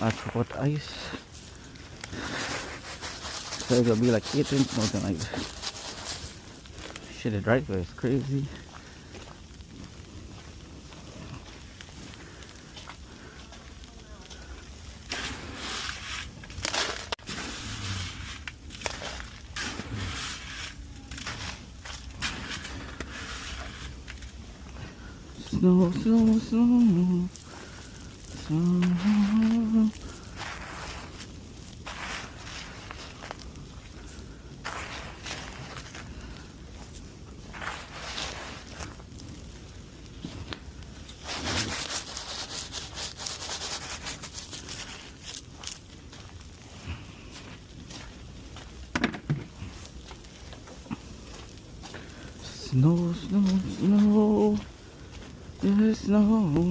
I forgot ice. So it's gonna be like 8 inches more tonight. Shit, the driveway is crazy. Snow, snow, snow, snow. Snow, snow, snow, yes, snow.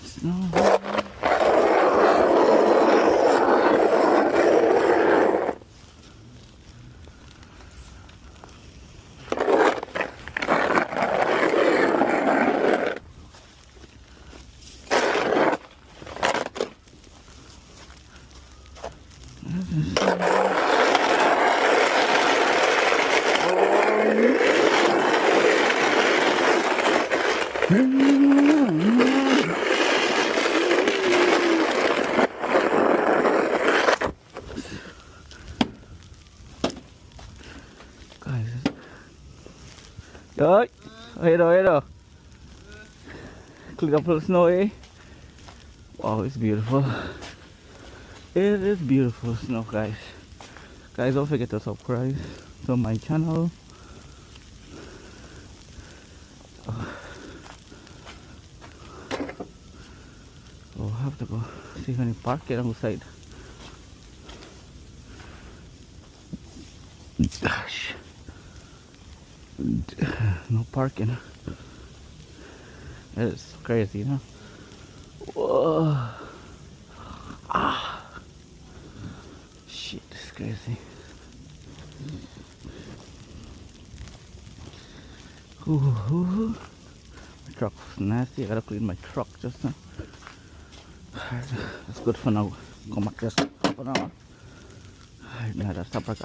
Snow. Rồi, đây rồi, đây rồi. Click up a little snow, eh? Wow, it's beautiful. It is beautiful snow, guys. Guys, don't forget to subscribe to my channel. Oh, I have to go see if any parking on the side. Gosh. No parking. That is crazy, you know? Whoa. Ah. Shit, it's crazy. Ooh. My truck's nasty. I gotta clean my truck just now. That's good for now. Come back just for now. Alright, now that's up, guys.